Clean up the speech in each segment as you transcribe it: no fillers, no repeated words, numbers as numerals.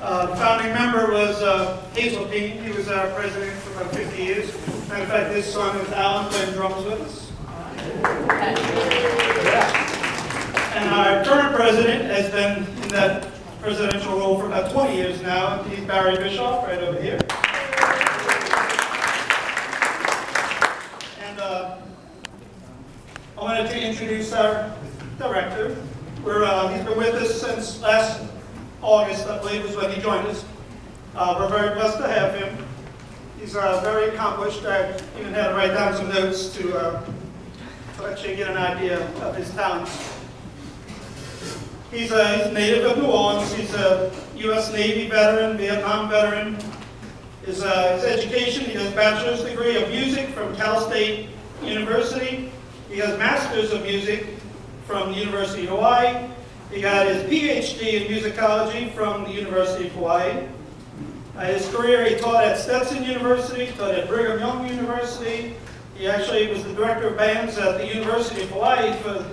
Founding member was Hazel Payne. He was our president for about 50 years. Matter of fact, his son is Alan playing drums with us. And our current president has been in that presidential role for about 20 years now. He's Barry Bischoff, right over here. And I wanted to introduce our director. He's been with us since last August, I believe, was when he joined us. We're very blessed to have him. He's very accomplished. I even had to write down some notes to actually get an idea of his talents. He's a native of New Orleans. He's a U.S. Navy veteran, Vietnam veteran. His education, he has a bachelor's degree of music from Cal State University. He has master's of music from the University of Hawaii. He got his PhD in musicology from the University of Hawaii. His career, he taught at Stetson University, taught at Brigham Young University. He actually was the director of bands at the University of Hawaii for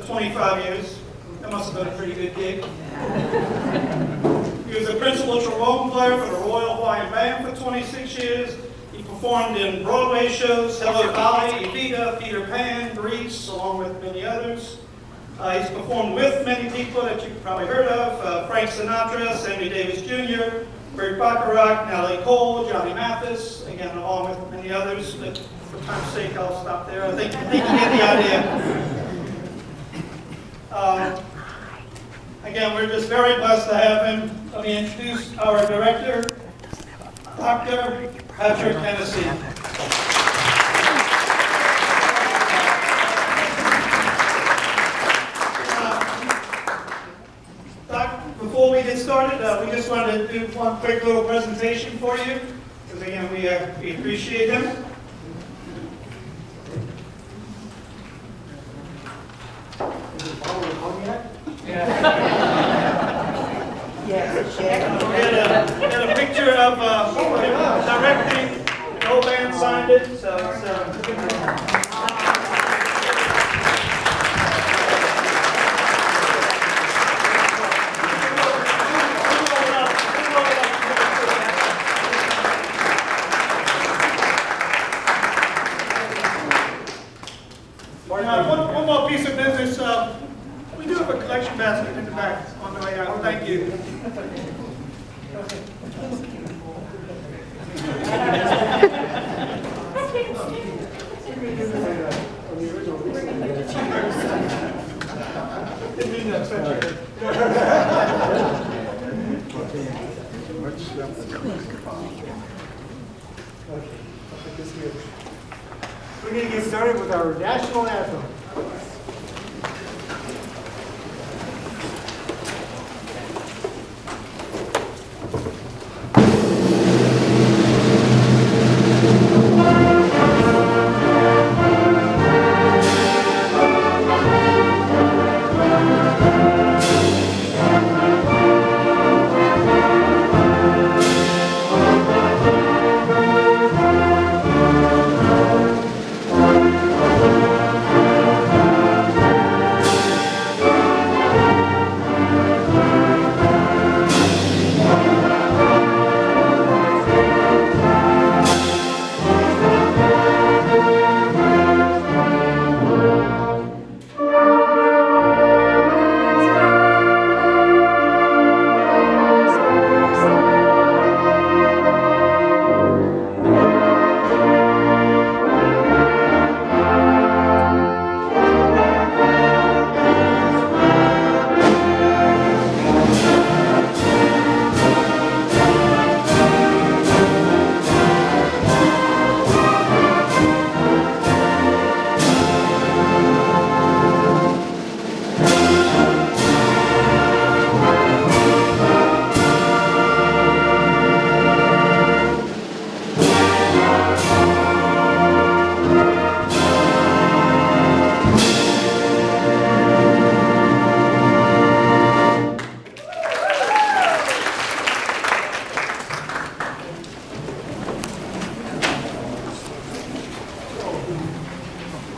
25 years. That must have been a pretty good gig. He was a principal trombone player for the Royal Hawaiian Band for 26 years. He performed in Broadway shows, Hello Dolly, Evita, Peter Pan, Grease, along with many others. He's performed with many people that you've probably heard of, Frank Sinatra, Sammy Davis Jr., Burt Bacharach, Natalie Cole, Johnny Mathis, again, along with many others. But for time's sake, I'll stop there. I think you get the idea. Again, we're just very blessed to have him. Let me introduce our director, Dr. Patrick Hennessey. Before we get started, we just wanted to do one quick little presentation for you, because again, we appreciate him. Yes, We had a picture of him directing. The whole band signed it, so one more piece of business. We do have a collection basket in the back on the way out. Thank you. We're going to get started with our national anthem.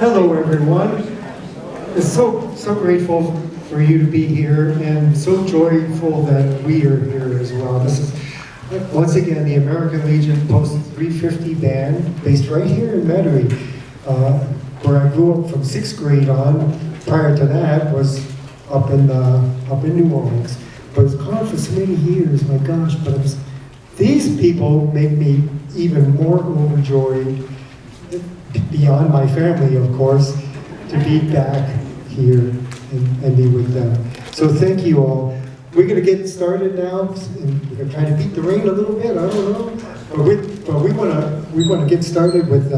Hello, everyone. It's so grateful for you to be here, and so joyful that we are here as well. This is, once again, the American Legion Post 350 band, based right here in Metairie, where I grew up from 6th grade on. Prior to that was up in New Orleans. But it's gone for so many years, my gosh, but these people make me even more overjoyed, beyond my family, of course, to be back here and be with them. So thank you all. We're going to get started now, and we're going to try to beat the rain a little bit, I don't know. But we want to get started with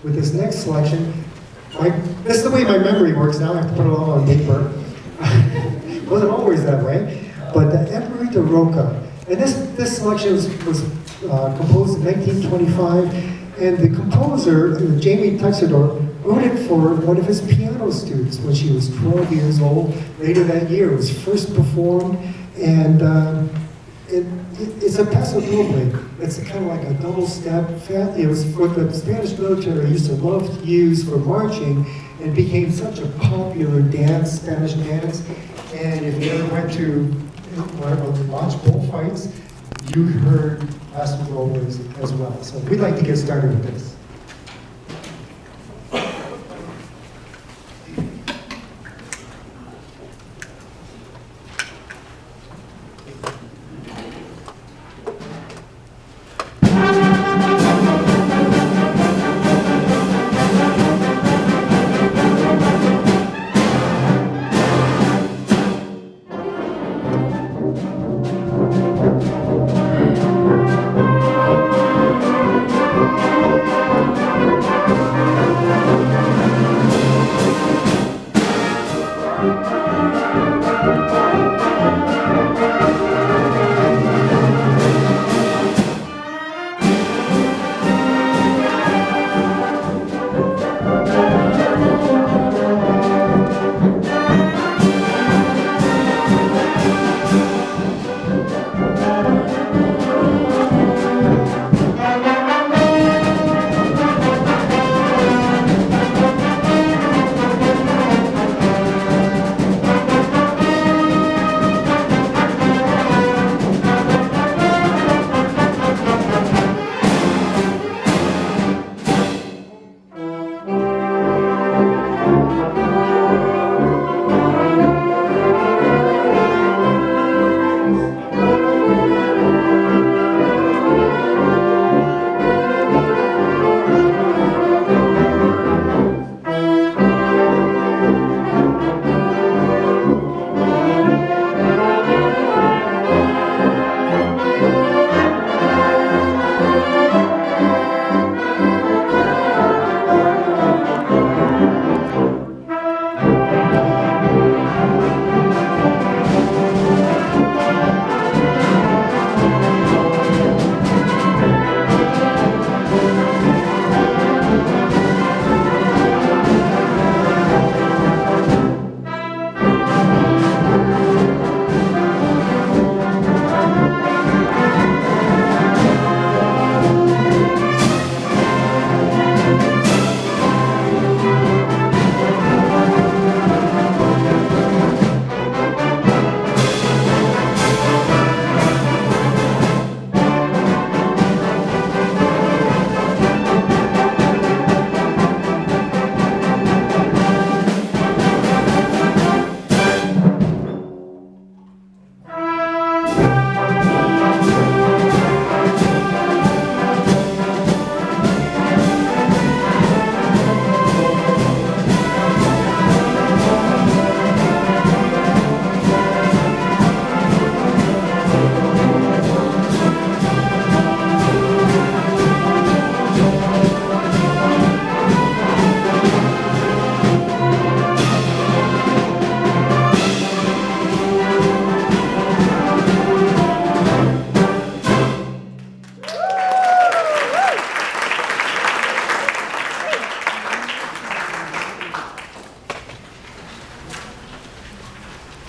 this next selection. This is the way my memory works now. I have to put it all on paper. It wasn't always that way. But the Emperor de Roca. And this selection was composed in 1925. And the composer, Jamie Tuxedor, wrote it for one of his piano students when she was 12 years old. Later that year, it was first performed. And it's a paso doble. It's kind of like a double step. It was what the Spanish military used to love to use for marching, and became such a popular dance, Spanish dance. And if you ever went to watch bullfights, you heard paso dobles as well. So we'd like to get started with this.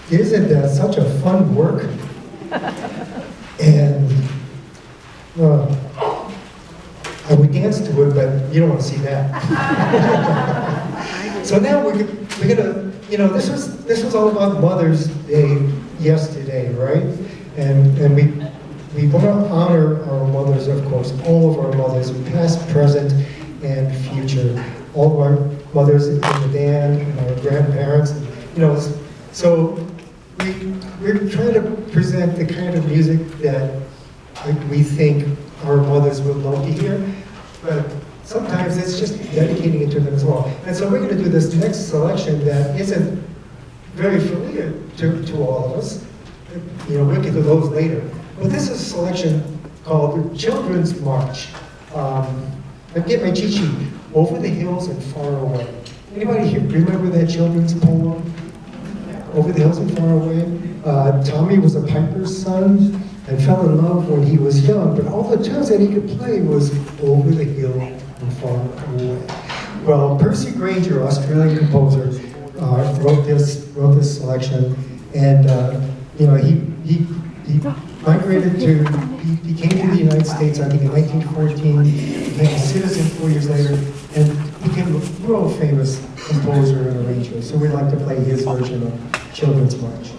Isn't that such a fun work? And I would dance to it, but you don't want to see that. So now we're gonna you know, this was all about Mother's Day yesterday, right? And we want to honor our mothers, of course, all of our mothers, past, present, and future. All of our mothers in the band, and our grandparents, you know. So we're trying to present the kind of music that we think our mothers would love to hear, but sometimes it's just dedicating it to them as well. And so we're going to do this next selection that isn't very familiar to all of us. You know, we'll get to those later. But this is a selection called Children's March. I get my cheat sheet. Over the hills and far away. Anybody here remember that children's poem? Over the hills and far away. Tommy was a piper's son and fell in love when he was young, but all the tunes that he could play was over the hill and far away. Well, Percy Granger, Australian composer, wrote this selection, and you know, he migrated he came to the United States, I think in 1914, became a citizen 4 years later, and became a world famous composer and arranger. So we'd like to play his version of Children's March.